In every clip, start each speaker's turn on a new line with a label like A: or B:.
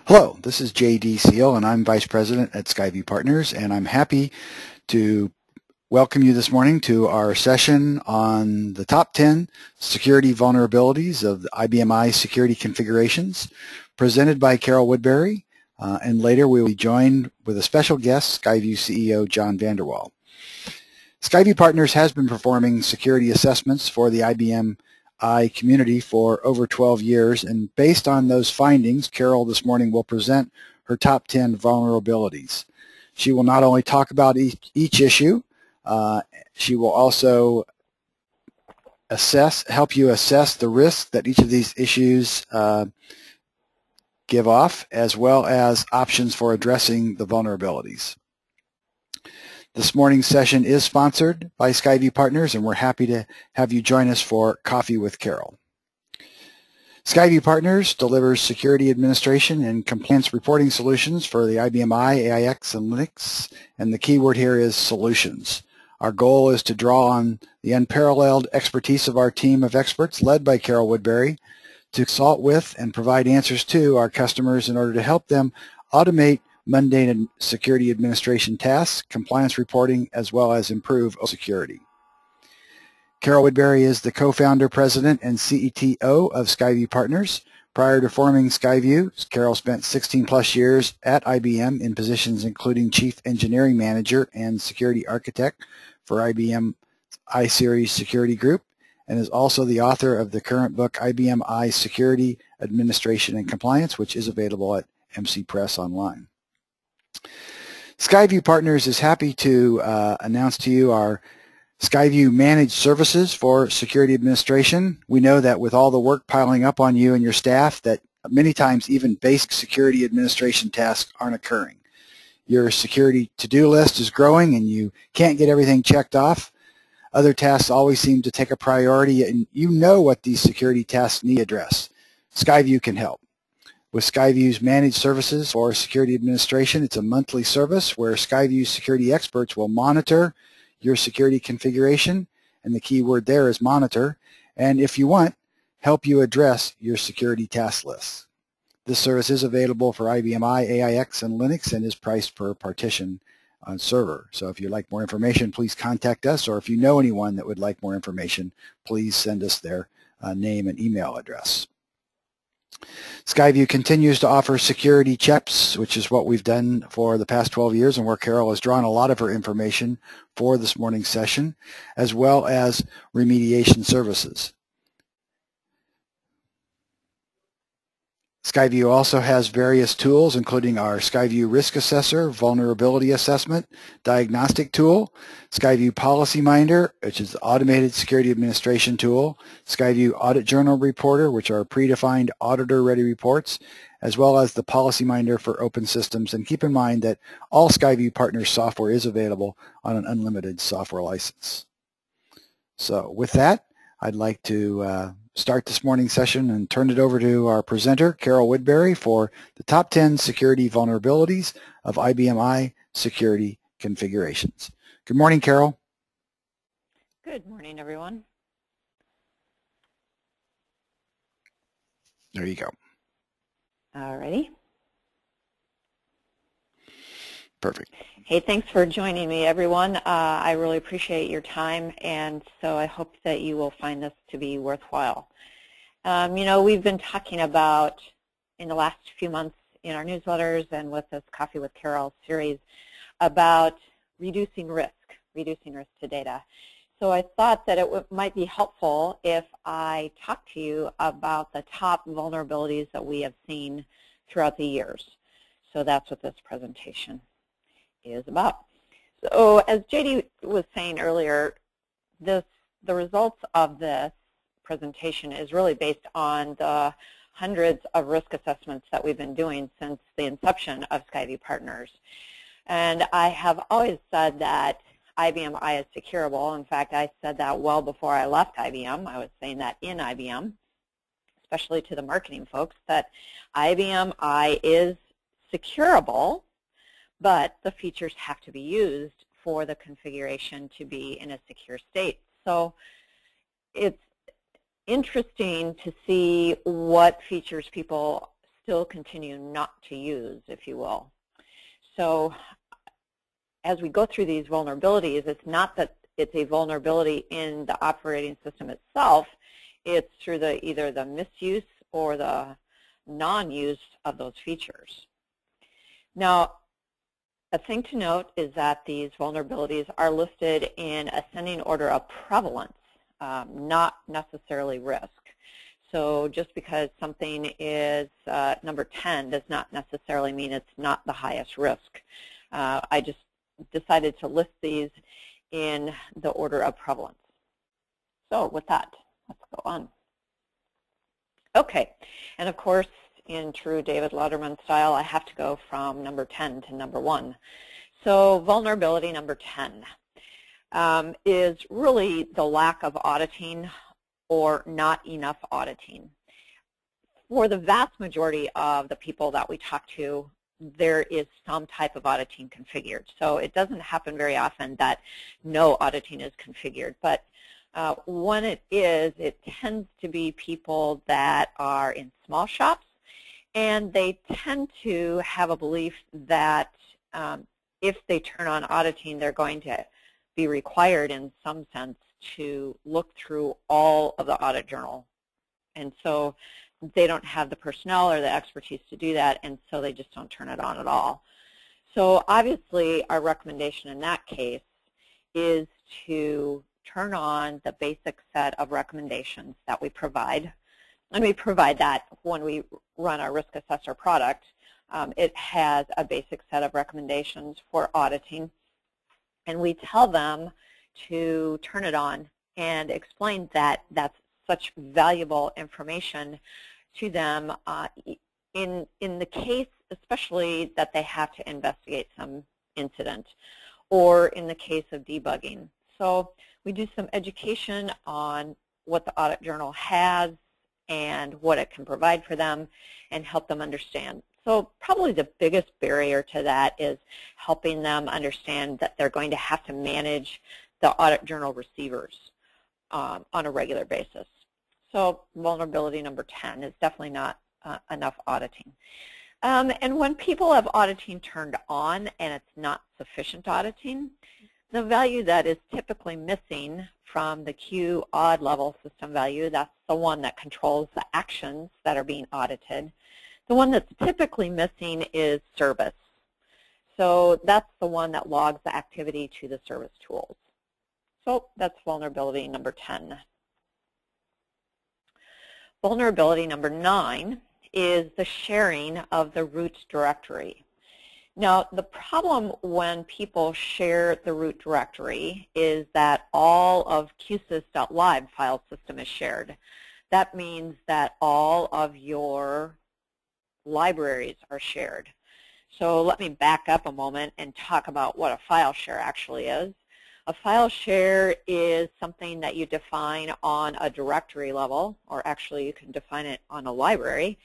A: Hello, this is J.D. Seal, and I'm Vice President at SkyView Partners, and I'm happy to welcome you this morning to our session on the top 10 security vulnerabilities of the IBM I security configurations, presented by Carol Woodbury, and later we will be joined with a special guest, SkyView CEO John Vanderwall. SkyView Partners has been performing security assessments for the IBM I community for over 12 years, and based on those findings, Carol this morning will present her top 10 vulnerabilities. She will not only talk about each issue, she will also help you assess the risk that each of these issues give off, as well as options for addressing the vulnerabilities. This morning's session is sponsored by SkyView Partners, and we're happy to have you join us for Coffee with Carol. SkyView Partners delivers security administration and compliance reporting solutions for the IBM I, AIX, and Linux, and the key word here is solutions. Our goal is to draw on the unparalleled expertise of our team of experts led by Carol Woodbury to consult with and provide answers to our customers in order to help them automate mundane security administration tasks, compliance reporting, as well as improve security. Carol Woodbury is the co-founder, president, and CTO of SkyView Partners. Prior to forming SkyView, Carol spent 16 plus years at IBM in positions including Chief Engineering Manager and Security Architect for IBM I-Series Security Group, and is also the author of the current book, IBM I Security Administration and Compliance, which is available at MC Press online. SkyView Partners is happy to announce to you our SkyView Managed Services for Security Administration. We know that with all the work piling up on you and your staff, that many times even basic security administration tasks aren't occurring. Your security to-do list is growing and you can't get everything checked off. Other tasks always seem to take a priority, and you know what these security tasks need address. SkyView can help. With SkyView's Managed Services for Security Administration, it's a monthly service where SkyView security experts will monitor your security configuration, and the key word there is monitor, and if you want, help you address your security task lists. This service is available for IBM I, AIX, and Linux, and is priced per partition on server. So if you'd like more information, please contact us, or if you know anyone that would like more information, please send us their name and email address. SkyView continues to offer security checks, which is what we've done for the past 12 years and where Carol has drawn a lot of her information for this morning's session, as well as remediation services. SkyView also has various tools, including our SkyView Risk Assessor, Vulnerability Assessment, Diagnostic Tool, SkyView Policy Minder, which is the automated security administration tool, SkyView Audit Journal Reporter, which are predefined auditor-ready reports, as well as the Policy Minder for open systems. And keep in mind that all SkyView Partners software is available on an unlimited software license. So with that, I'd like to start this morning's session and turn it over to our presenter, Carol Woodbury, for the top 10 security vulnerabilities of IBM I security configurations. Good morning, Carol.
B: Good morning, everyone.
A: There you go.
B: All righty.
A: Perfect.
B: Hey, thanks for joining me, everyone. I really appreciate your time, and so I hope that you will find this to be worthwhile. You know, we've been talking about, in the last few months in our newsletters and with this Coffee with Carol series, about reducing risk to data. So I thought that it might be helpful if I talk to you about the top vulnerabilities that we have seen throughout the years. So that's what this presentation is about. So as JD was saying earlier, the results of this presentation is really based on the hundreds of risk assessments that we've been doing since the inception of SkyView Partners. And I have always said that IBM I is securable. In fact, I said that well before I left IBM. I was saying that in IBM, especially to the marketing folks, that IBM I is securable, but the features have to be used for the configuration to be in a secure state. So it's interesting to see what features people still continue not to use, if you will. So as we go through these vulnerabilities, it's not that it's a vulnerability in the operating system itself, it's through either the misuse or the non-use of those features. Now, a thing to note is that these vulnerabilities are listed in ascending order of prevalence, not necessarily risk. So just because something is number 10 does not necessarily mean it's not the highest risk. I just decided to list these in the order of prevalence. So with that, let's go on. Okay, and of course, in true David Letterman style, I have to go from number 10 to number 1. So vulnerability number 10 is really the lack of auditing or not enough auditing. For the vast majority of the people that we talk to, there is some type of auditing configured. So it doesn't happen very often that no auditing is configured. But when it is, it tends to be people that are in small shops, and they tend to have a belief that if they turn on auditing, they're going to be required in some sense to look through all of the audit journal. And so they don't have the personnel or the expertise to do that, and so they just don't turn it on at all. So obviously our recommendation in that case is to turn on the basic set of recommendations that we provide. And we provide that when we run our risk assessor product. It has a basic set of recommendations for auditing, and we tell them to turn it on and explain that that's such valuable information to them in the case, especially that they have to investigate some incident, or in the case of debugging. So we do some education on what the audit journal has and what it can provide for them and help them understand. So probably the biggest barrier to that is helping them understand that they're going to have to manage the audit journal receivers on a regular basis. So vulnerability number 10 is definitely not enough auditing. And when people have auditing turned on and it's not sufficient auditing, the value that is typically missing from the Q odd level system value, that's the one that controls the actions that are being audited. The one that's typically missing is service. So that's the one that logs the activity to the service tools. So that's vulnerability number 10. Vulnerability number 9 is the sharing of the root directory. Now, the problem when people share the root directory is that all of qsys.lib file system is shared. That means that all of your libraries are shared. So let me back up a moment and talk about what a file share actually is. A file share is something that you define on a directory level, or actually you can define it on a library,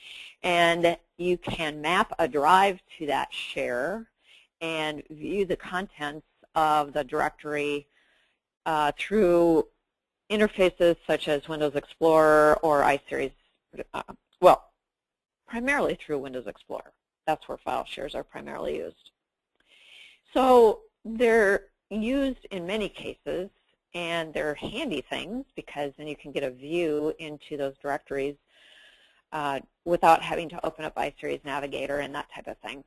B: and you can map a drive to that share and view the contents of the directory through interfaces such as Windows Explorer or iSeries, well, primarily through Windows Explorer. That's where file shares are primarily used. So they're used in many cases, and they're handy things because then you can get a view into those directories without having to open up iSeries Navigator and that type of thing.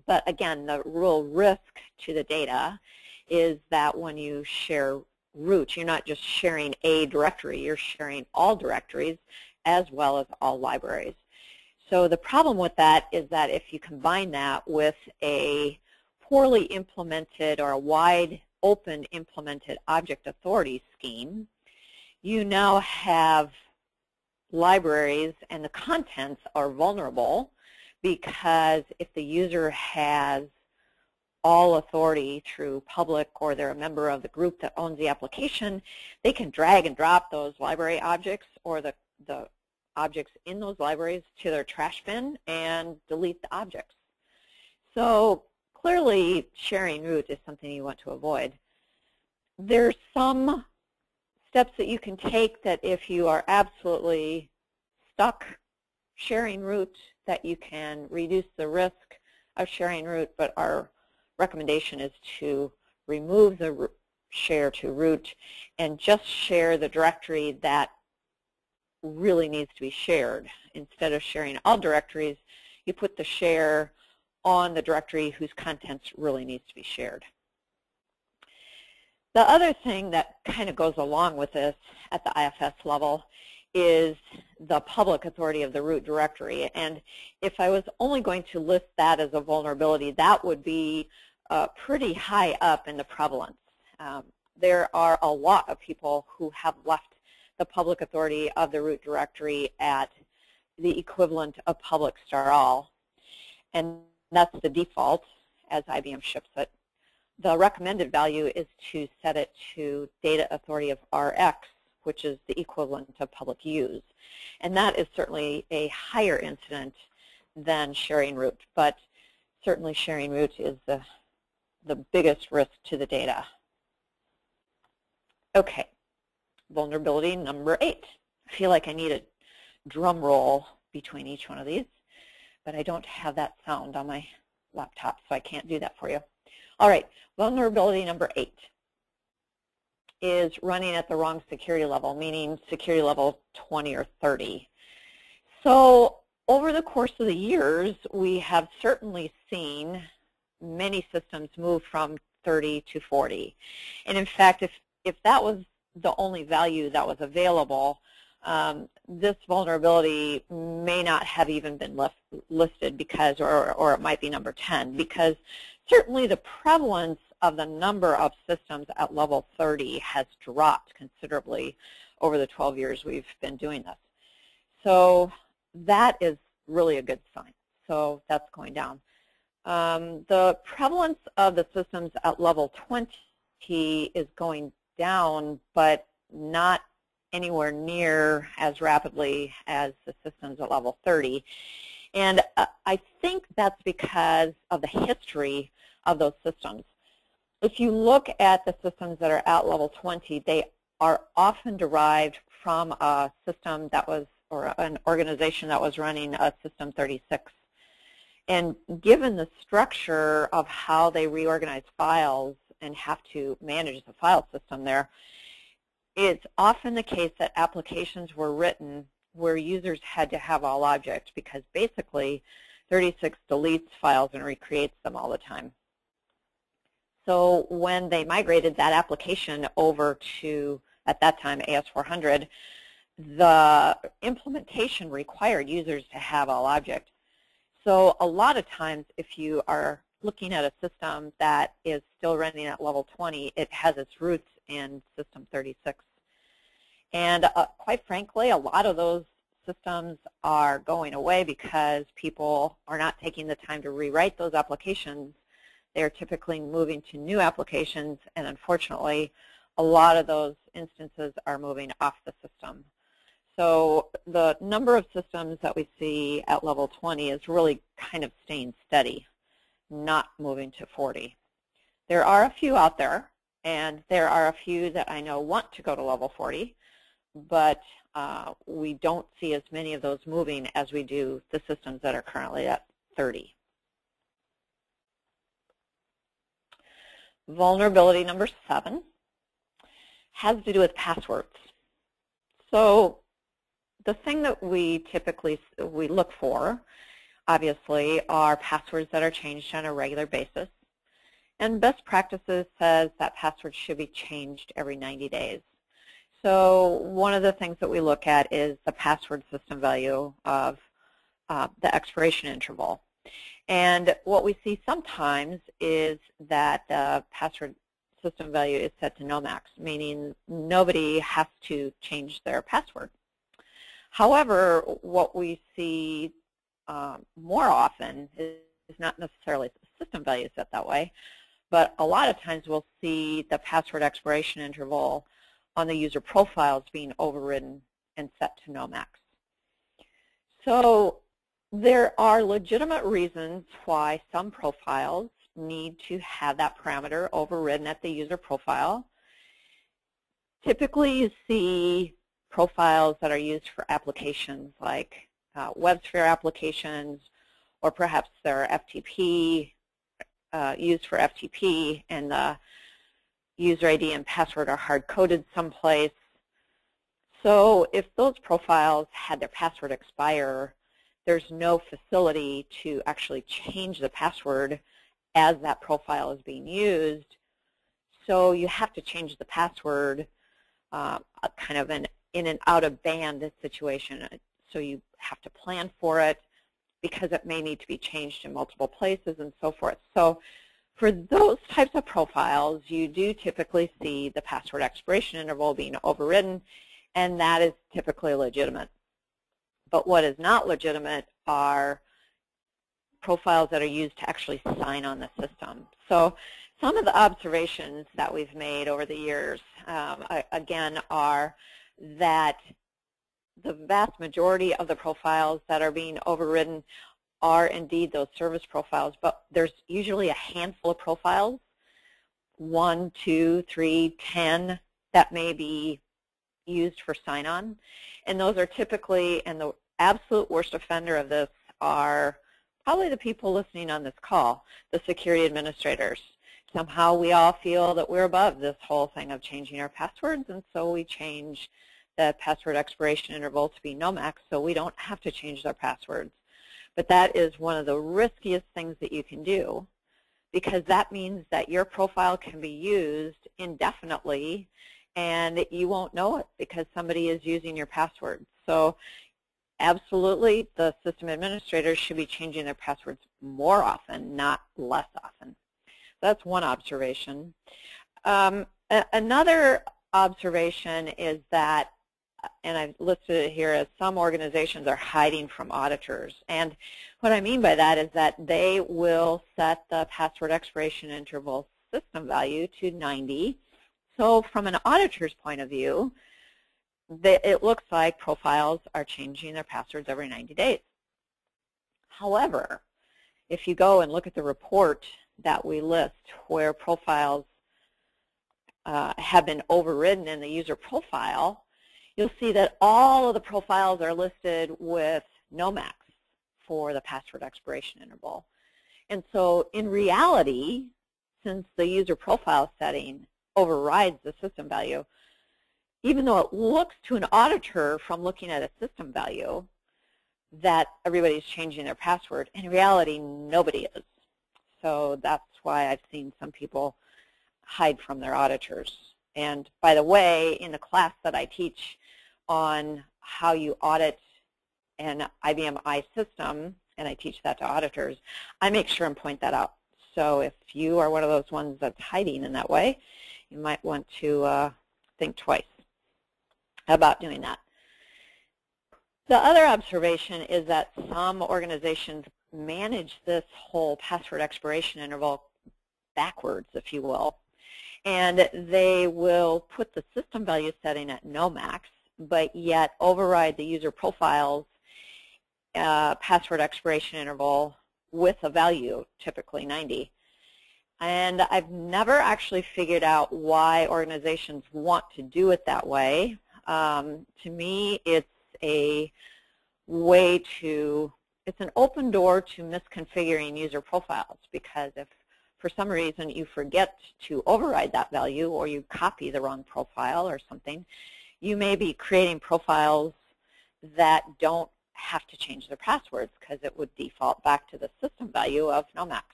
B: But again, the real risk to the data is that when you share root, you're not just sharing a directory, you're sharing all directories as well as all libraries. So the problem with that is that if you combine that with a poorly implemented or a wide open implemented object authority scheme, you now have libraries and the contents are vulnerable, because if the user has all authority through public, or they're a member of the group that owns the application, they can drag and drop those library objects or the objects in those libraries to their trash bin and delete the objects. So clearly sharing root is something you want to avoid. There's some steps that you can take that if you are absolutely stuck sharing root, that you can reduce the risk of sharing root, but our recommendation is to remove the share to root and just share the directory that really needs to be shared. Instead of sharing all directories, you put the share on the directory whose contents really needs to be shared. The other thing that kind of goes along with this at the IFS level is the public authority of the root directory. And if I was only going to list that as a vulnerability, that would be pretty high up in the prevalence. There are a lot of people who have left the public authority of the root directory at the equivalent of public star all, and that's the default as IBM ships it. The recommended value is to set it to data authority of RX, which is the equivalent of public use. And that is certainly a higher incident than sharing root, but certainly sharing root is the biggest risk to the data. Okay, vulnerability number 8. I feel like I need a drum roll between each one of these, but I don't have that sound on my laptop, so I can't do that for you. All right, vulnerability number 8 is running at the wrong security level, meaning security level 20 or 30. So over the course of the years, we have certainly seen many systems move from 30 to 40. And in fact, if that was the only value that was available, this vulnerability may not have even been listed because, or it might be number 10, because certainly the prevalence of the number of systems at level 30 has dropped considerably over the 12 years we've been doing this. So that is really a good sign. So that's going down. The prevalence of the systems at level 20 is going down, but not anywhere near as rapidly as the systems at level 30. And I think that's because of the history of those systems. If you look at the systems that are at level 20, they are often derived from a system that was, or an organization that was running a system 36. And given the structure of how they reorganize files and have to manage the file system there, it's often the case that applications were written where users had to have all object, because basically 36 deletes files and recreates them all the time. So when they migrated that application over to, at that time, AS400, the implementation required users to have all object. So a lot of times, if you are looking at a system that is still running at level 20, it has its roots in system 36. And quite frankly, a lot of those systems are going away because people are not taking the time to rewrite those applications. They're typically moving to new applications, and unfortunately, a lot of those instances are moving off the system. So the number of systems that we see at level 20 is really kind of staying steady, not moving to 40. There are a few out there, and there are a few that I know want to go to level 40, but we don't see as many of those moving as we do the systems that are currently at 30. Vulnerability number 7 has to do with passwords. So the thing that we typically look for, obviously, are passwords that are changed on a regular basis. And best practices says that passwords should be changed every 90 days. So one of the things that we look at is the password system value of the expiration interval. And what we see sometimes is that the password system value is set to no max, meaning nobody has to change their password. However, what we see more often is not necessarily the system value set that way, but a lot of times we'll see the password expiration interval on the user profiles being overridden and set to no max. So there are legitimate reasons why some profiles need to have that parameter overridden at the user profile. Typically, you see profiles that are used for applications like WebSphere applications, or perhaps they're FTP, used for FTP, and the user ID and password are hard-coded someplace. So if those profiles had their password expire, there's no facility to actually change the password as that profile is being used. So you have to change the password kind of in an out-of-band situation. So you have to plan for it because it may need to be changed in multiple places and so forth. So for those types of profiles, you do typically see the password expiration interval being overridden, and that is typically legitimate. But what is not legitimate are profiles that are used to actually sign on the system. So some of the observations that we've made over the years, again, are that the vast majority of the profiles that are being overridden are indeed those service profiles, but there's usually a handful of profiles, 1, 2, 3, 10, that may be used for sign-on. And those are typically, and the absolute worst offender of this are probably the people listening on this call, the security administrators. Somehow we all feel that we're above this whole thing of changing our passwords, and so we change the password expiration interval to be no max so we don't have to change their passwords. But that is one of the riskiest things that you can do, because that means that your profile can be used indefinitely and you won't know it because somebody is using your password. So absolutely, the system administrators should be changing their passwords more often, not less often. That's one observation. Another observation is that, and I've listed it here as some organizations are hiding from auditors. And what I mean by that is that they will set the password expiration interval system value to 90. So from an auditor's point of view, it looks like profiles are changing their passwords every 90 days. However, if you go and look at the report that we list where profiles have been overridden in the user profile, you'll see that all of the profiles are listed with no max for the password expiration interval. And so in reality, since the user profile setting overrides the system value, even though it looks to an auditor from looking at a system value that everybody's changing their password, in reality, nobody is. So that's why I've seen some people hide from their auditors. And by the way, in the class that I teach on how you audit an IBM I system, and I teach that to auditors, I make sure and point that out. So if you are one of those ones that's hiding in that way, you might want to think twice about doing that. The other observation is that some organizations manage this whole password expiration interval backwards, if you will. And they will put the system value setting at no max, but yet override the user profile's password expiration interval with a value, typically 90. And I've never actually figured out why organizations want to do it that way. To me, it's a way to, it's an open door to misconfiguring user profiles, because if for some reason you forget to override that value or you copy the wrong profile or something, you may be creating profiles that don't have to change their passwords because it would default back to the system value of no max.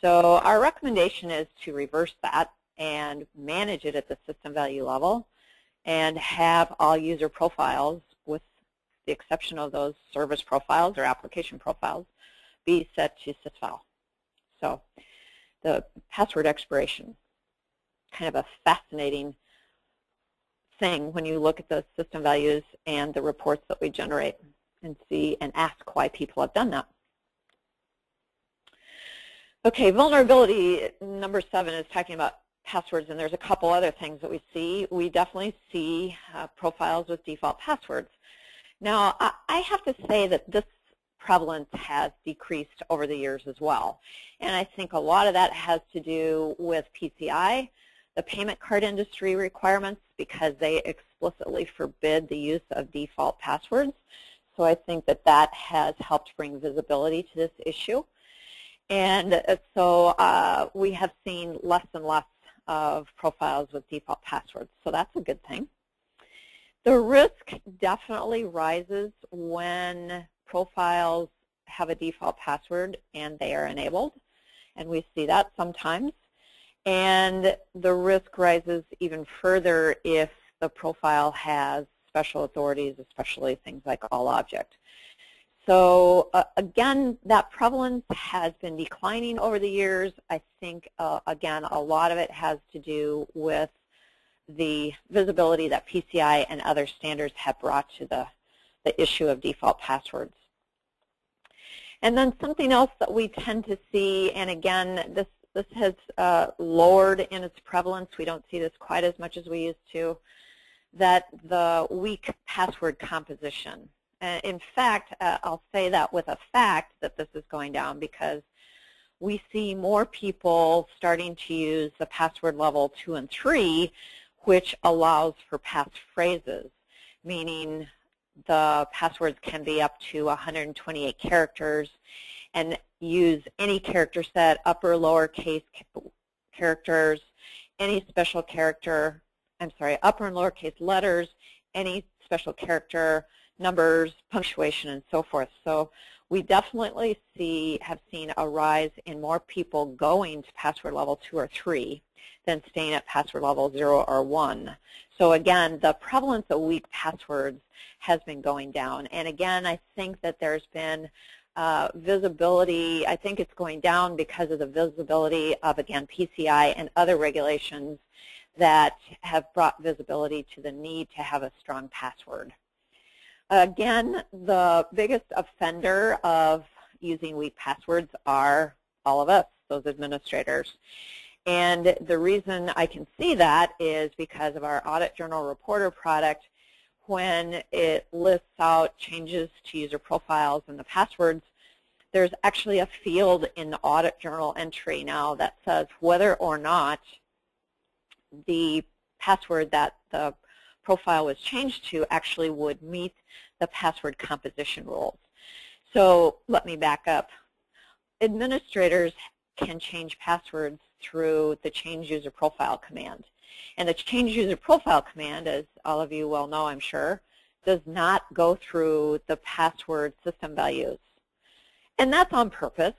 B: So our recommendation is to reverse that and manage it at the system value level and have all user profiles, with the exception of those service profiles or application profiles, be set to sysval. So the password expiration, kind of a fascinating thing when you look at the system values and the reports that we generate and see and ask why people have done that. Okay, vulnerability number 7 is talking about passwords, and there's a couple other things that we see. We definitely see profiles with default passwords. Now, I have to say that this prevalence has decreased over the years as well, and I think a lot of that has to do with PCI, the payment card industry requirements, because they explicitly forbid the use of default passwords. so I think that that has helped bring visibility to this issue. And so we have seen less and less of profiles with default passwords, so that's a good thing. The risk definitely rises when profiles have a default password and they are enabled, and we see that sometimes. And the risk rises even further if the profile has special authorities, especially things like all object. So again, that prevalence has been declining over the years. I think, again, a lot of it has to do with the visibility that PCI and other standards have brought to the issue of default passwords. And then something else that we tend to see, and again, this has lowered in its prevalence. We don't see this quite as much as we used to, that the weak password composition. In fact, I'll say that with a fact that this is going down because we see more people starting to use the password level 2 and 3, which allows for passphrases, meaning the passwords can be up to 128 characters and use any character set, upper, lowercase characters, any special character, upper and lowercase letters, any special character, numbers, punctuation, and so forth. So we definitely have seen a rise in more people going to password level 2 or 3 than staying at password level 0 or 1. So again, the prevalence of weak passwords has been going down. And again, I think that there's been visibility. I think it's going down because of the visibility of, again, PCI and other regulations that have brought visibility to the need to have a strong password. Again, the biggest offender of using weak passwords are all of us, those administrators. And the reason I can see that is because of our Audit Journal Reporter product. When it lists out changes to user profiles and the passwords, there's actually a field in the Audit Journal entry now that says whether or not the password that the profile was changed to actually would meet the password composition rules. So let me back up. Administrators can change passwords through the change user profile command. And the change user profile command, as all of you well know, I'm sure, does not go through the password system values. And that's on purpose.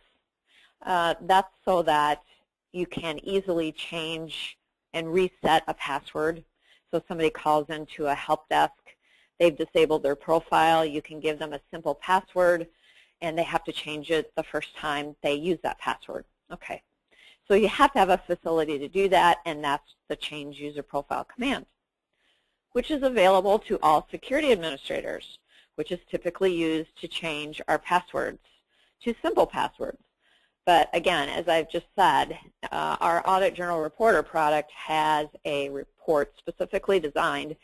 B: That's so that you can easily change and reset a password. So somebody calls into a help desk, they've disabled their profile, you can give them a simple password, and they have to change it the first time they use that password. Okay. So you have to have a facility to do that, and that's the change user profile command, which is available to all security administrators, which is typically used to change our passwords to simple passwords. But again, as I've just said, our Audit Journal Reporter product has a report specifically designed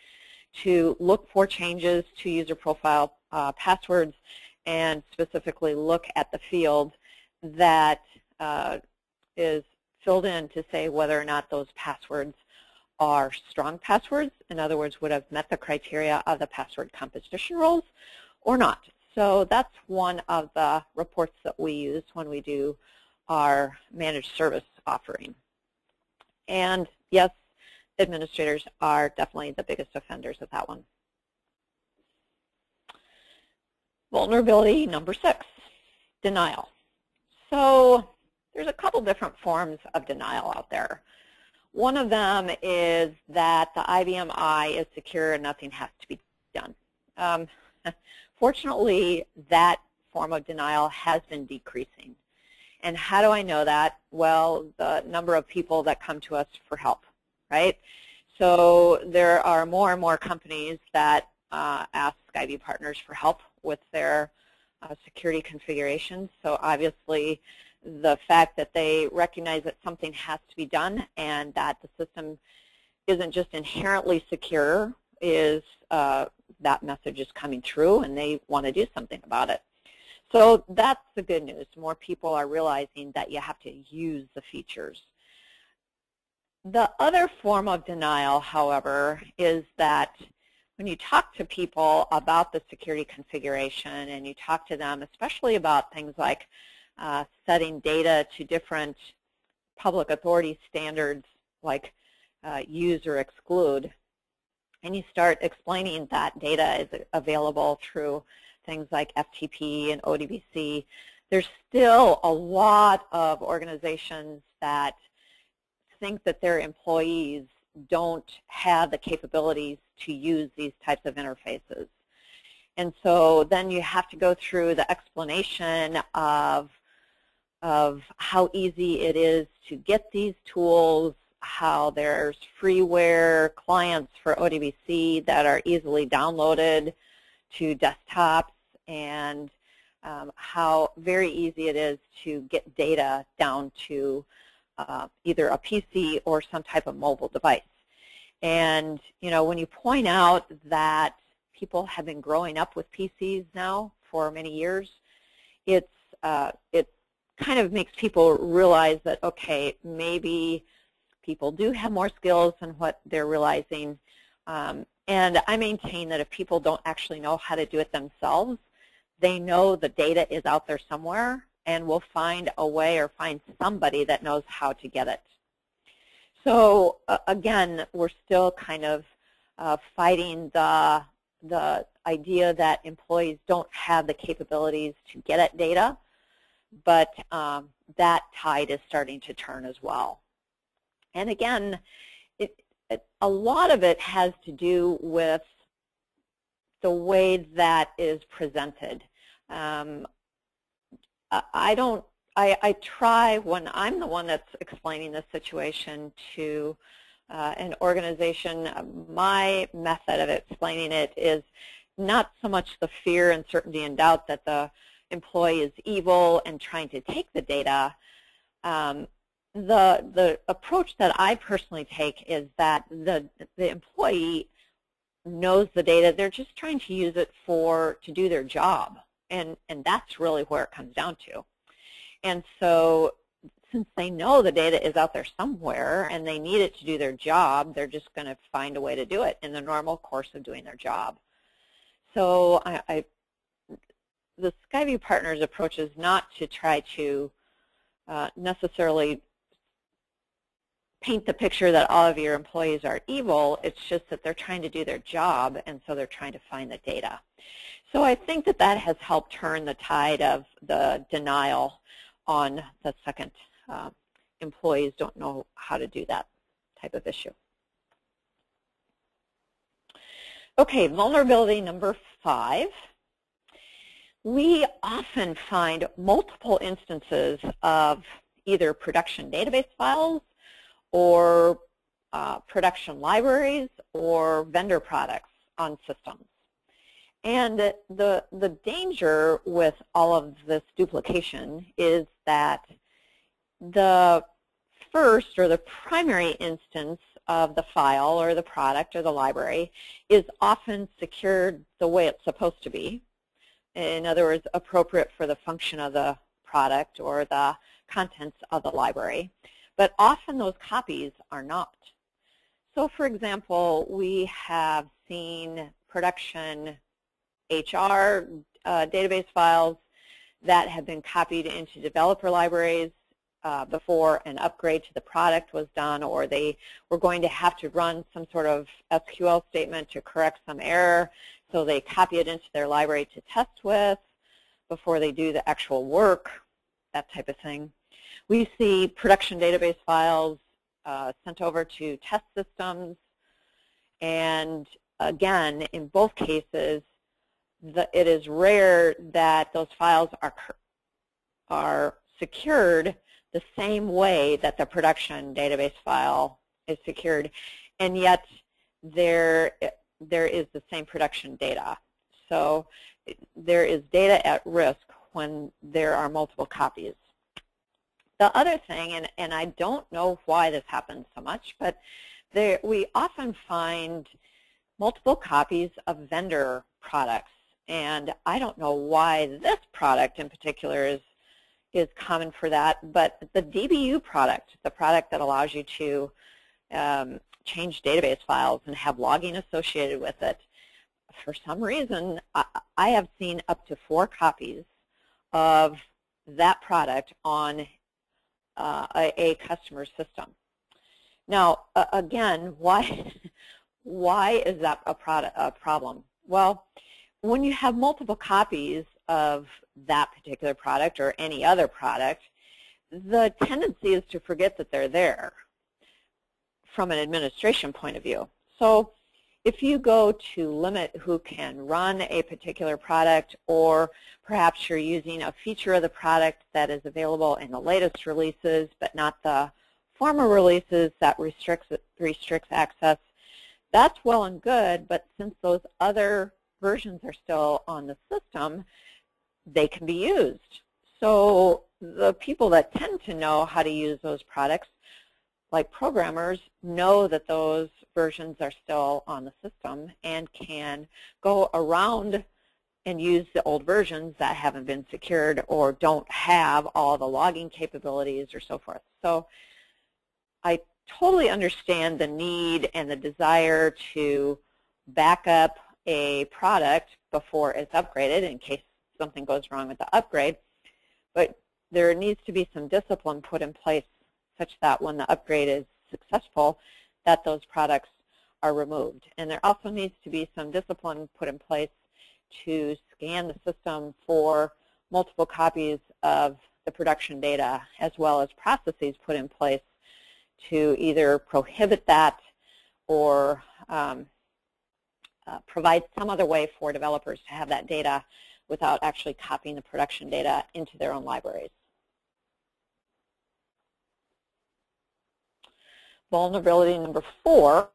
B: to look for changes to user profile passwords and specifically look at the field that is filled in to say whether or not those passwords are strong passwords, in other words, would have met the criteria of the password composition rules or not. So that's one of the reports that we use when we do our managed service offering. And yes, administrators are definitely the biggest offenders of that one. Vulnerability number 6, denial. So there's a couple different forms of denial out there. One of them is that the IBM I is secure and nothing has to be done. Fortunately, that form of denial has been decreasing. And how do I know that? Well, the number of people that come to us for help, right? So there are more and more companies that ask SkyView Partners for help with their security configurations. So obviously, the fact that they recognize that something has to be done and that the system isn't just inherently secure is that message is coming through and they want to do something about it. So that's the good news. More people are realizing that you have to use the features. The other form of denial, however, is that when you talk to people about the security configuration and you talk to them, especially about things like setting data to different public authority standards like use or exclude, and you start explaining that data is available through things like FTP and ODBC, there's still a lot of organizations that think that their employees don't have the capabilities to use these types of interfaces. And so then you have to go through the explanation of how easy it is to get these tools, how there's freeware clients for ODBC that are easily downloaded to desktops, and how very easy it is to get data down to either a PC or some type of mobile device. And when you point out that people have been growing up with PCs now for many years, it kind of makes people realize that, okay, maybe people do have more skills than what they're realizing. And I maintain that if people don't actually know how to do it themselves, they know the data is out there somewhere and will find a way or find somebody that knows how to get it. So again, we're still kind of fighting the idea that employees don't have the capabilities to get at data, but that tide is starting to turn as well. And again, a lot of it has to do with the way that is presented. I try, when I'm the one that's explaining the situation to an organization, my method of explaining it is not so much the fear, uncertainty, and doubt that the employee is evil and trying to take the data. The approach that I personally take is that the employee knows the data. They're just trying to use it to do their job, and that's really where it comes down to. And so since they know the data is out there somewhere and they need it to do their job, they're just going to find a way to do it in the normal course of doing their job. So the SkyView Partners approach is not to try to necessarily paint the picture that all of your employees are evil. It's just that they're trying to do their job, and so they're trying to find the data. So I think that that has helped turn the tide of the denial on the second employees don't know how to do that type of issue. Okay, vulnerability number 5. We often find multiple instances of either production database files or production libraries or vendor products on systems. And the danger with all of this duplication is that the first or the primary instance of the file or the product or the library is often secured the way it's supposed to be. In other words, appropriate for the function of the product or the contents of the library. But often those copies are not. So for example, we have seen production HR database files that have been copied into developer libraries before an upgrade to the product was done, or they were going to have to run some sort of SQL statement to correct some error, so they copy it into their library to test with before they do the actual work, that type of thing. We see production database files sent over to test systems, and again, in both cases, it is rare that those files are secured the same way that the production database file is secured, and yet there is the same production data. So there is data at risk when there are multiple copies. The other thing, and I don't know why this happens so much, but we often find multiple copies of vendor products. And I don't know why this product in particular is common for that, but the DBU product, the product that allows you to change database files and have logging associated with it, for some reason, I have seen up to 4 copies of that product on a customer's system. Now, again, why is that a problem? Well, when you have multiple copies of that particular product or any other product, the tendency is to forget that they're there from an administration point of view. So if you go to limit who can run a particular product, or perhaps you're using a feature of the product that is available in the latest releases but not the former releases that restricts access, that's well and good, but since those other versions are still on the system, they can be used. So the people that tend to know how to use those products, like programmers, know that those versions are still on the system and can go around and use the old versions that haven't been secured or don't have all the logging capabilities or so forth. So I totally understand the need and the desire to back up a product before it's upgraded in case something goes wrong with the upgrade, but there needs to be some discipline put in place such that when the upgrade is successful, that those products are removed. And there also needs to be some discipline put in place to scan the system for multiple copies of the production data, as well as processes put in place to either prohibit that or provide some other way for developers to have that data without actually copying the production data into their own libraries. Vulnerability number 4,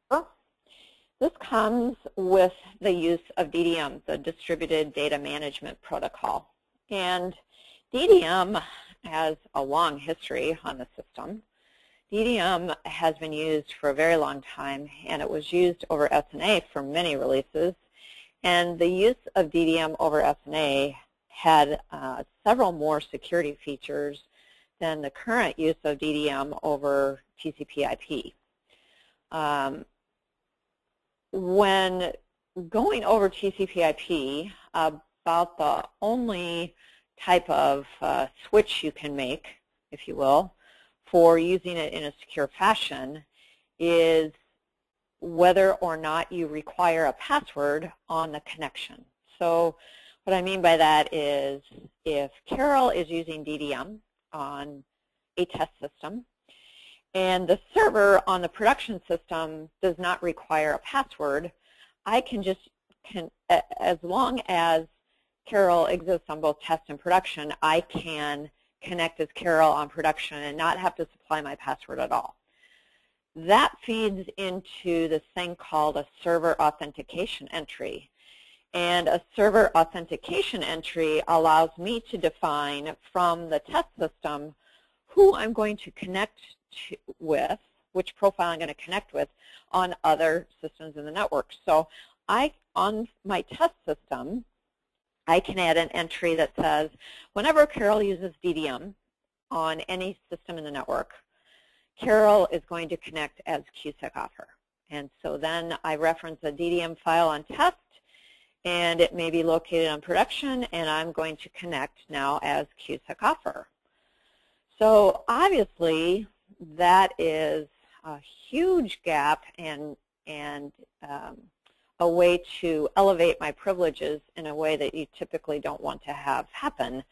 B: this comes with the use of DDM, the Distributed Data Management Protocol. And DDM has a long history on the system. DDM has been used for a very long time, and it was used over SNA for many releases. And the use of DDM over SNA had several more security features than the current use of DDM over TCP/IP. When going over TCP/IP, about the only type of switch you can make, if you will, for using it in a secure fashion is whether or not you require a password on the connection. So what I mean by that is if Carol is using DDM on a test system and the server on the production system does not require a password, I can as long as Carol exists on both test and production, I can connect as Carol on production and not have to supply my password at all. That feeds into this thing called a server authentication entry. And a server authentication entry allows me to define from the test system who I'm going to connect with, which profile I'm going to connect with on other systems in the network. So on my test system, I can add an entry that says, whenever Carol uses DDM on any system in the network, Carol is going to connect as QSecOffer. And so then I reference a DDM file on test, and it may be located on production, and I'm going to connect now as QSecOffer. So obviously, that is a huge gap and a way to elevate my privileges in a way that you typically don't want to have happen.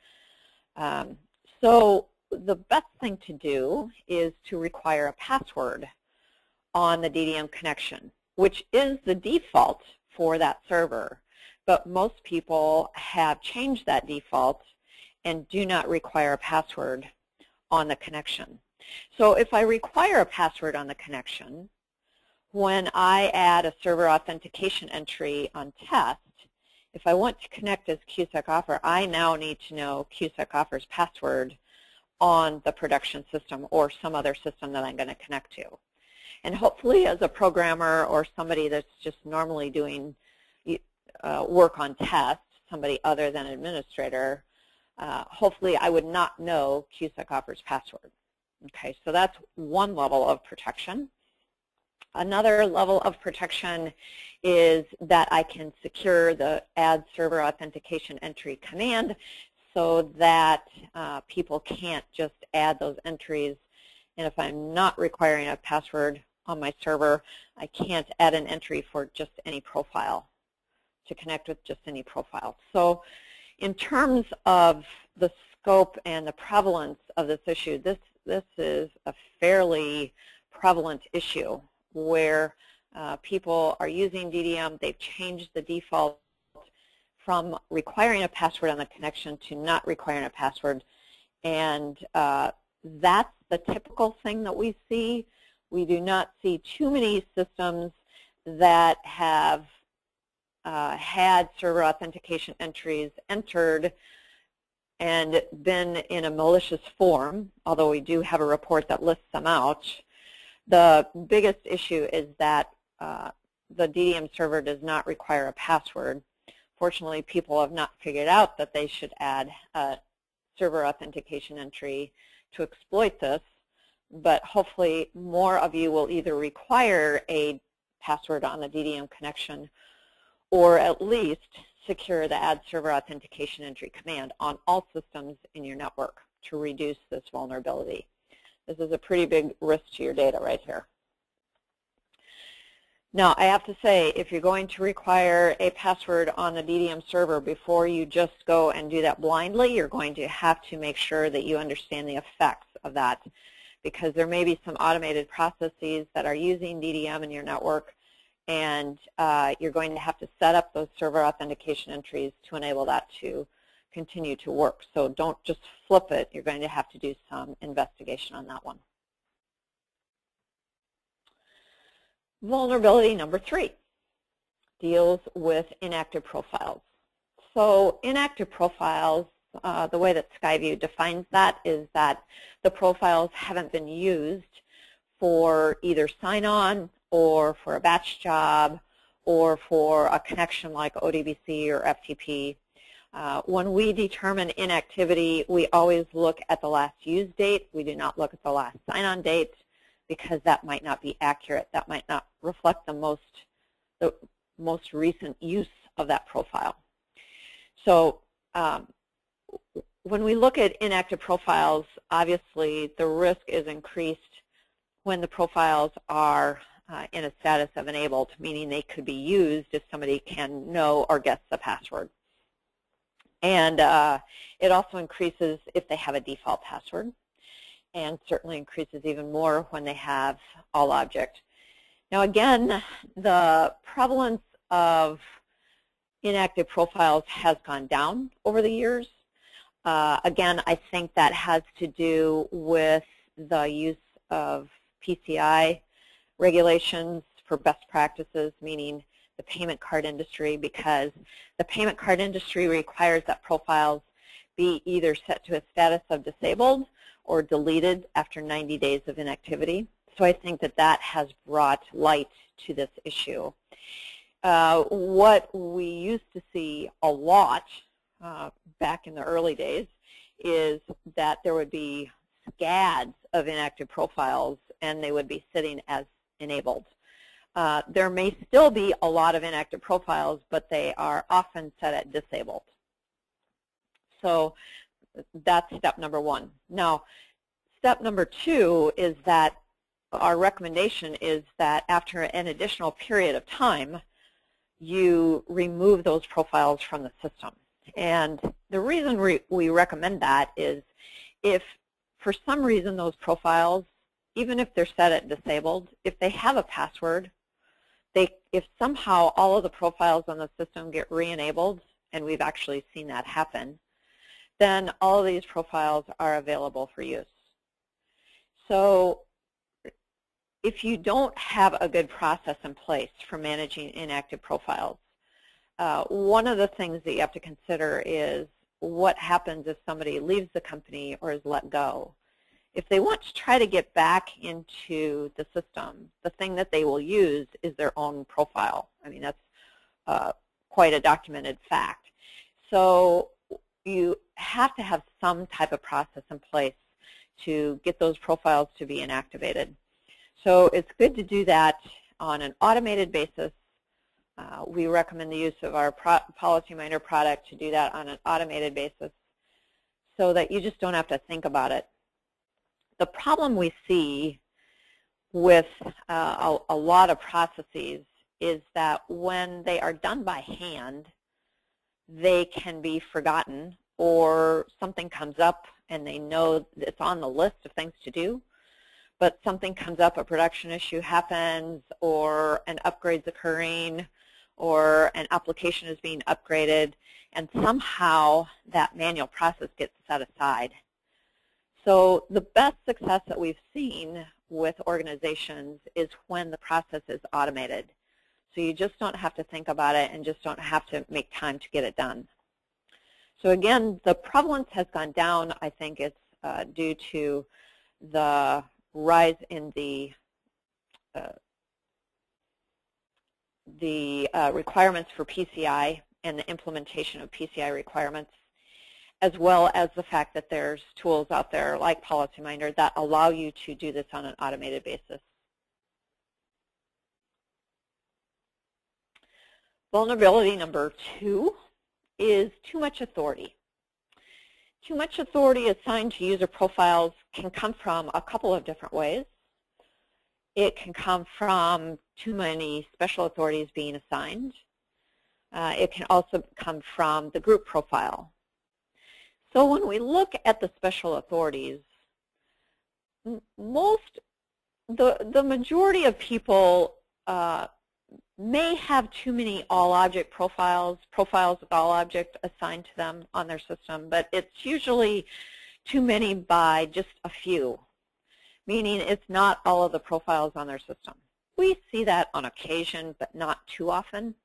B: So the best thing to do is to require a password on the DDM connection, which is the default for that server. But most people have changed that default and do not require a password on the connection. So if I require a password on the connection, when I add a server authentication entry on test, if I want to connect as QSecOffer, I now need to know QSecOffer's password on the production system or some other system that I'm going to connect to. And hopefully as a programmer or somebody that's just normally doing work on test, somebody other than administrator, hopefully I would not know QSecOffer's password. Okay, so that's one level of protection. Another level of protection is that I can secure the add server authentication entry command so that people can't just add those entries. And if I'm not requiring a password on my server, I can't add an entry for just any profile, to connect with just any profile. So in terms of the scope and the prevalence of this issue, this is a fairly prevalent issue where people are using DDM. They've changed the default from requiring a password on the connection to not requiring a password. And that's the typical thing that we see. We do not see too many systems that have had server authentication entries entered and been in a malicious form, although we do have a report that lists them out. The biggest issue is that the DDM server does not require a password. Fortunately, people have not figured out that they should add a server authentication entry to exploit this, but hopefully more of you will either require a password on the DDM connection or at least secure the add server authentication entry command on all systems in your network to reduce this vulnerability. This is a pretty big risk to your data right here. Now, I have to say, if you're going to require a password on the DDM server before you just go and do that blindly, you're going to have to make sure that you understand the effects of that, because there may be some automated processes that are using DDM in your network, and you're going to have to set up those server authentication entries to enable that to continue to work. So don't just flip it. You're going to have to do some investigation on that one. Vulnerability number 3 deals with inactive profiles. So inactive profiles, the way that SkyView defines that is that the profiles haven't been used for either sign-on or for a batch job or for a connection like ODBC or FTP. When we determine inactivity, we always look at the last use date. We do not look at the last sign-on date, because that might not be accurate. That might not reflect the most recent use of that profile. So when we look at inactive profiles, obviously the risk is increased when the profiles are in a status of enabled, meaning they could be used if somebody can know or guess the password. And it also increases if they have a default password, and certainly increases even more when they have all object. Now again, the prevalence of inactive profiles has gone down over the years. Again, I think that has to do with the use of PCI regulations for best practices, meaning the payment card industry, because the payment card industry requires that profiles be either set to a status of disabled or deleted after 90 days of inactivity. So I think that that has brought light to this issue. What we used to see a lot back in the early days is that there would be scads of inactive profiles, and they would be sitting as enabled. There may still be a lot of inactive profiles, but they are often set at disabled. So that's step number 1. Now, step number 2 is that our recommendation is that after an additional period of time, you remove those profiles from the system. And the reason we recommend that is if for some reason those profiles, even if they're set at disabled, if they have a password, if somehow all of the profiles on the system get re-enabled, and we've actually seen that happen, then all of these profiles are available for use. So if you don't have a good process in place for managing inactive profiles, one of the things that you have to consider is what happens if somebody leaves the company or is let go. If they want to try to get back into the system, the thing that they will use is their own profile. I mean, that's quite a documented fact. So you have to have some type of process in place to get those profiles to be inactivated. So it's good to do that on an automated basis We recommend the use of our PolicyMinder product to do that on an automated basis so that you just don't have to think about it. The problem we see with a lot of processes is that when they are done by hand, they can be forgotten, or something comes up and they know it's on the list of things to do, but something comes up, a production issue happens, or an upgrade's occurring, or an application is being upgraded, and somehow that manual process gets set aside. So the best success that we've seen with organizations is when the process is automated. So you just don't have to think about it and just don't have to make time to get it done. So again, the prevalence has gone down. I think it's due to the rise in the requirements for PCI and the implementation of PCI requirements, as well as the fact that there's tools out there like PolicyMinder that allow you to do this on an automated basis. Vulnerability number 2 is too much authority. Too much authority assigned to user profiles can come from a couple of different ways. It can come from too many special authorities being assigned. It can also come from the group profile. So when we look at the special authorities, the majority of people may have too many all-object profiles with all-object assigned to them on their system, but it's usually too many by just a few, meaning it's not all of the profiles on their system. We see that on occasion, but not too often.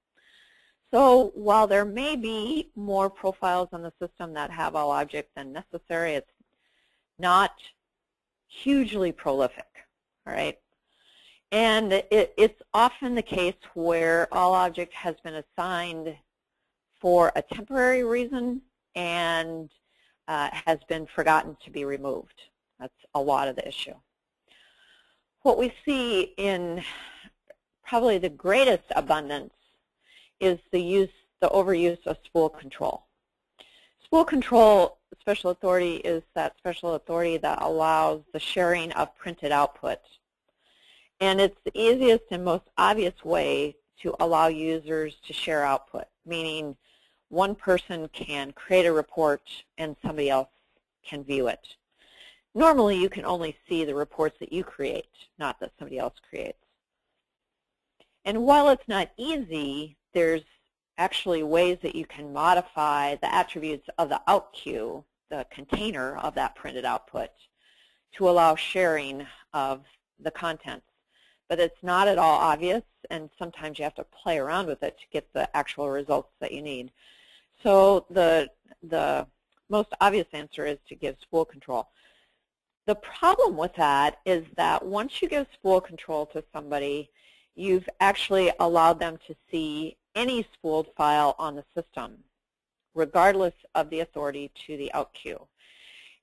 B: So while there may be more profiles on the system that have all object than necessary, it's not hugely prolific, all right? And it's often the case where all object has been assigned for a temporary reason and has been forgotten to be removed. That's a lot of the issue. What we see in probably the greatest abundance is the overuse of spool control. Spool control special authority is that special authority that allows the sharing of printed output. And it's the easiest and most obvious way to allow users to share output, meaning one person can create a report and somebody else can view it. Normally, you can only see the reports that you create, not that somebody else creates. And while it's not easy, there's actually ways that you can modify the attributes of the out queue, the container of that printed output, to allow sharing of the contents. But it's not at all obvious, and sometimes you have to play around with it to get the actual results that you need. So the most obvious answer is to give spool control. The problem with that is that once you give spool control to somebody, you've actually allowed them to see any spooled file on the system, regardless of the authority to the out queue.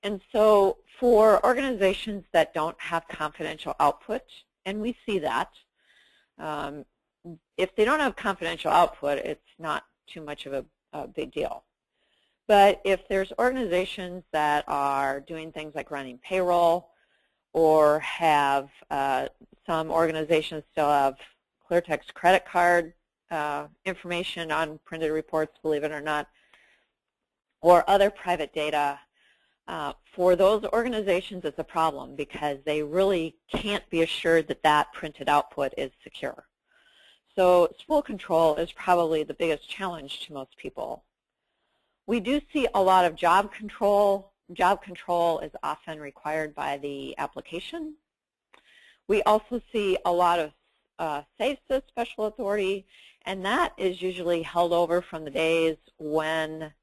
B: And so for organizations that don't have confidential output, and we see that, if they don't have confidential output, it's not too much of a big deal. But if there's organizations that are doing things like running payroll, or have some organizations still have clear text credit card information on printed reports, believe it or not, or other private data, for those organizations it's a problem because they really can't be assured that that printed output is secure. So spool control is probably the biggest challenge to most people. We do see a lot of job control. Job control is often required by the application. We also see a lot of SafeSys special authority, and that is usually held over from the days when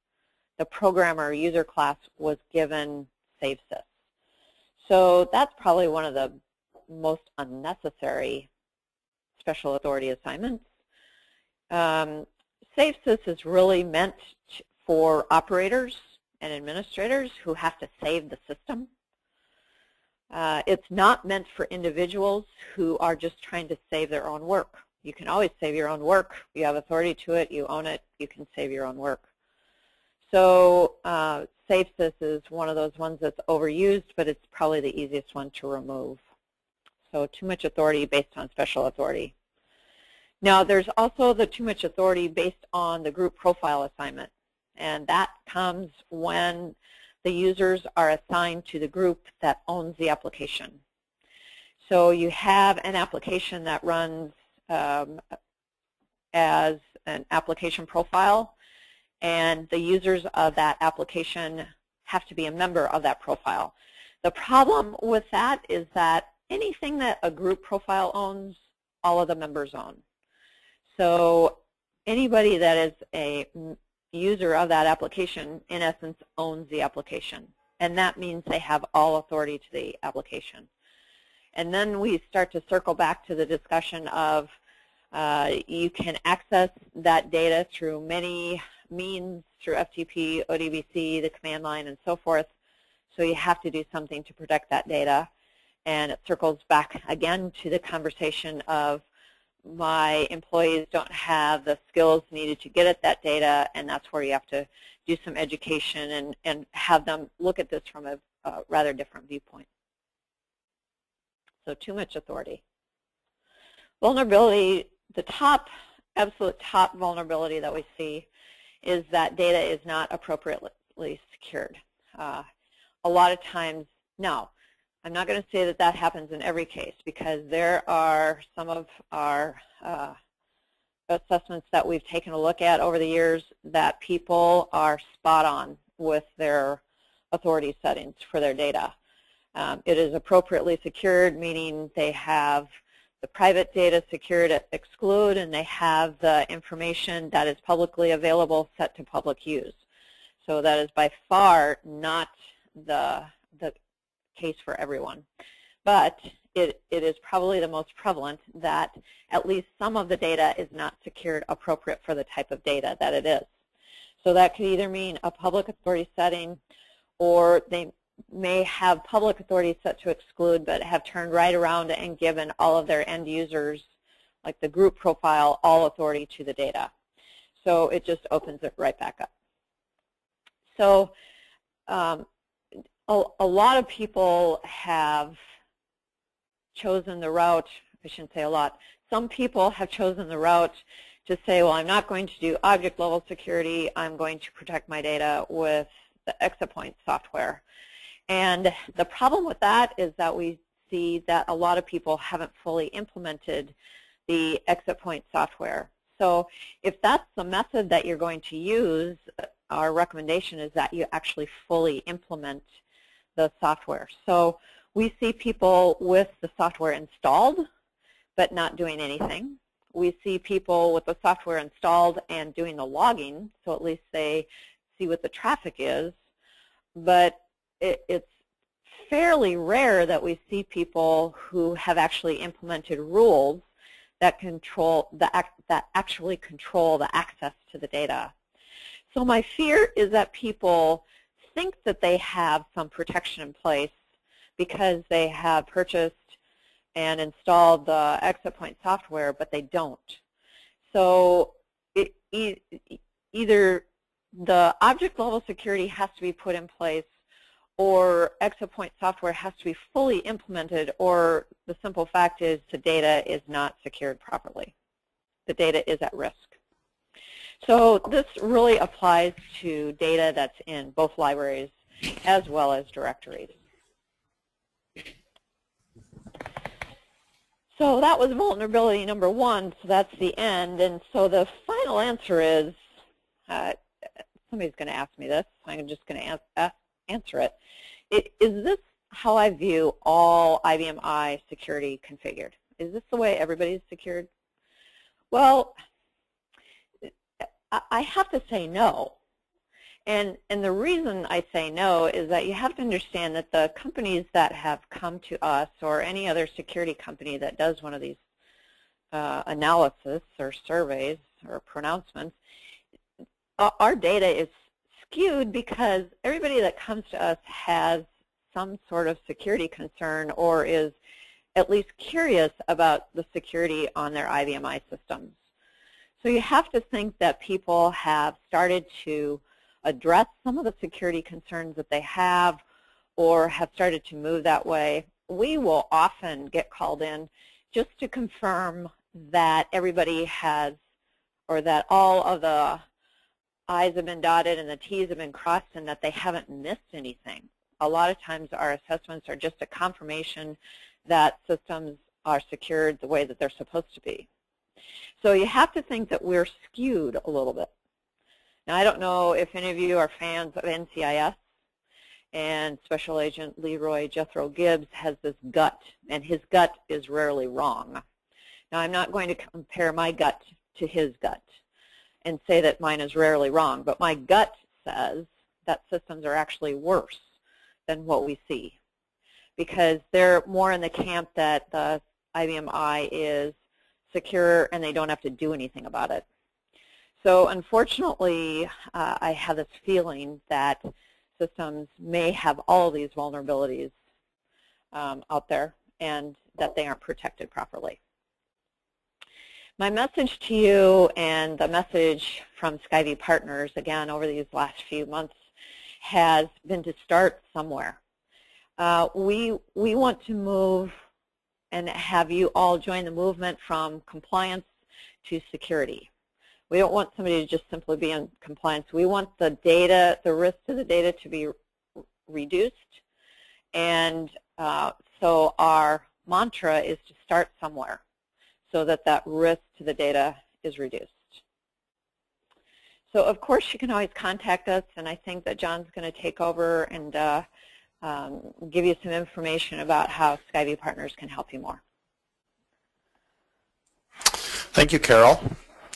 B: the programmer user class was given SafeSys. So that's probably one of the most unnecessary special authority assignments. SafeSys is really meant for operators and administrators who have to save the system. It's not meant for individuals who are just trying to save their own work. You can always save your own work. You have authority to it. You own it. You can save your own work. So SafeSys is one of those ones that's overused, but it's probably the easiest one to remove. So too much authority based on special authority. Now, there's also the too much authority based on the group profile assignment, and that comes when the users are assigned to the group that owns the application. So you have an application that runs as an application profile, and the users of that application have to be a member of that profile. The problem with that is that anything that a group profile owns, all of the members own. So anybody that is a user of that application, in essence, owns the application. And that means they have all authority to the application. And then we start to circle back to the discussion of you can access that data through many means, through FTP, ODBC, the command line, and so forth. So you have to do something to protect that data. And it circles back again to the conversation of my employees don't have the skills needed to get at that data, and that's where you have to do some education and have them look at this from a rather different viewpoint. So too much authority. Vulnerability, the absolute top vulnerability that we see is that data is not appropriately secured. A lot of times, no. I'm not going to say that that happens in every case, because there are some of our assessments that we've taken a look at over the years that people are spot on with their authority settings for their data. It is appropriately secured, meaning they have the private data secured at exclude, and they have the information that is publicly available set to public use. So that is by far not the case for everyone. But it is probably the most prevalent that at least some of the data is not secured appropriate for the type of data that it is. So that could either mean a public authority setting, or they may have public authority set to exclude but have turned right around and given all of their end users, like the group profile, all authority to the data. So it just opens it right back up. So a lot of people have chosen the route, I shouldn't say a lot, some people have chosen the route to say, well, I'm not going to do object level security, I'm going to protect my data with the exit point software. And the problem with that is that we see that a lot of people haven't fully implemented the exit point software. So if that's the method that you're going to use, our recommendation is that you actually fully implement the software. So we see people with the software installed but not doing anything. We see people with the software installed and doing the logging, so at least they see what the traffic is, but it's fairly rare that we see people who have actually implemented rules that actually control the access to the data. So my fear is that people think that they have some protection in place because they have purchased and installed the exit point software, but they don't. So either the object level security has to be put in place, or exit point software has to be fully implemented, or the simple fact is the data is not secured properly. The data is at risk. So this really applies to data that's in both libraries as well as directories. So that was vulnerability number one, so that's the end. And so the final answer is, somebody's going to ask me this, so I'm just going to answer it. Is this how I view all IBM I security configured? Is this the way everybody's secured? Well, I have to say no. And the reason I say no is that you have to understand that the companies that have come to us, or any other security company that does one of these analysis or surveys or pronouncements, our data is skewed because everybody that comes to us has some sort of security concern or is at least curious about the security on their IBM systems. So you have to think that people have started to address some of the security concerns that they have or have started to move that way. We will often get called in just to confirm that everybody has, or that all of the I's have been dotted and the T's have been crossed and that they haven't missed anything. A lot of times our assessments are just a confirmation that systems are secured the way that they're supposed to be. So you have to think that we're skewed a little bit. Now, I don't know if any of you are fans of NCIS, and Special Agent Leroy Jethro Gibbs has this gut, and his gut is rarely wrong. Now, I'm not going to compare my gut to his gut and say that mine is rarely wrong, but my gut says that systems are actually worse than what we see, because they're more in the camp that the IBM I is secure and they don't have to do anything about it. So unfortunately, I have this feeling that systems may have all these vulnerabilities out there and that they aren't protected properly. My message to you, and the message from SkyView Partners, again, over these last few months, has been to start somewhere. We want to move and have you all join the movement from compliance to security. We don't want somebody to just simply be in compliance. We want the data, the risk to the data to be reduced. And so our mantra is to start somewhere so that that risk to the data is reduced. So of course you can always contact us, and I think that John's going to take over and give you some information about how SkyView Partners can help you more.
C: Thank you, Carol.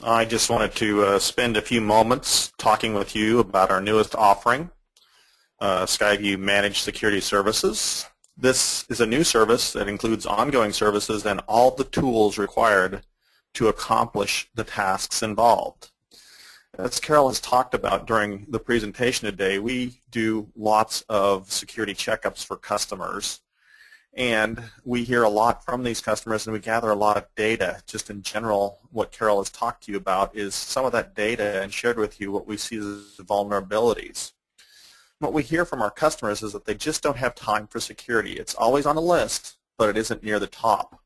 C: I just wanted to spend a few moments talking with you about our newest offering, SkyView Managed Security Services. This is a new service that includes ongoing services and all the tools required to accomplish the tasks involved. As Carol has talked about during the presentation today, we do lots of security checkups for customers, and we hear a lot from these customers and we gather a lot of data. Just in general, what Carol has talked to you about is some of that data and shared with you what we see as vulnerabilities. What we hear from our customers is that they just don't have time for security. It's always on the list, but it isn't near the top.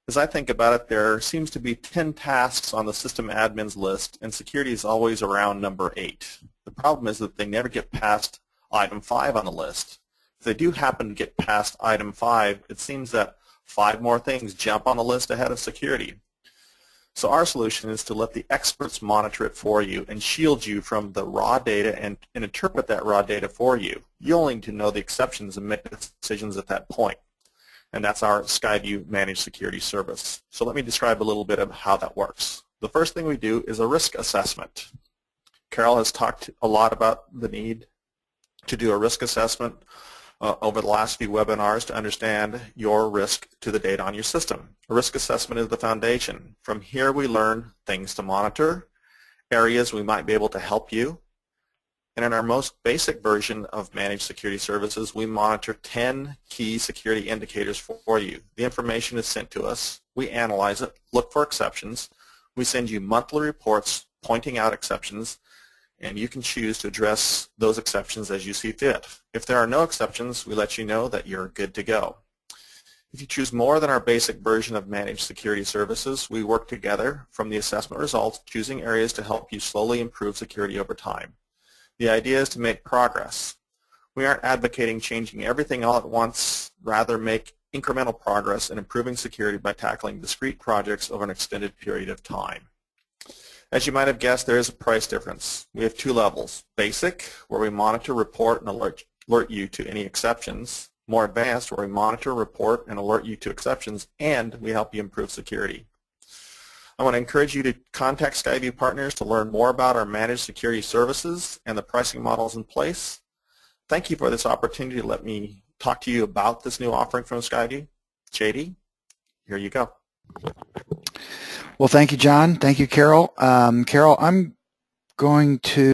C: As I think about it, there seems to be 10 tasks on the system admin's list, and security is always around number 8. The problem is that they never get past item 5 on the list. If they do happen to get past item 5, it seems that 5 more things jump on the list ahead of security. So our solution is to let the experts monitor it for you and shield you from the raw data and interpret that raw data for you. You only need to know the exceptions and make decisions at that point. And that's our SkyView Managed Security Service. So let me describe a little bit of how that works. The first thing we do is a risk assessment. Carol has talked a lot about the need to do a risk assessment over the last few webinars to understand your risk to the data on your system. A risk assessment is the foundation. From here we learn things to monitor, areas we might be able to help you, and in our most basic version of Managed Security Services, we monitor 10 key security indicators for you. The information is sent to us. We analyze it, look for exceptions. We send you monthly reports pointing out exceptions, and you can choose to address those exceptions as you see fit. If there are no exceptions, we let you know that you're good to go. If you choose more than our basic version of Managed Security Services, we work together from the assessment results, choosing areas to help you slowly improve security over time. The idea is to make progress. We aren't advocating changing everything all at once, rather make incremental progress in improving security by tackling discrete projects over an extended period of time. As you might have guessed, there is a price difference. We have 2 levels. Basic, where we monitor, report, and alert you to any exceptions. More advanced, where we monitor, report, and alert you to exceptions, and we help you improve security. I want to encourage you to contact SkyView Partners to learn more about our managed security services and the pricing models in place. Thank you for this opportunity to let me talk to you about this new offering from SkyView. JD, here you go.
A: Well, thank you, John. Thank you, Carol. Carol, I'm going to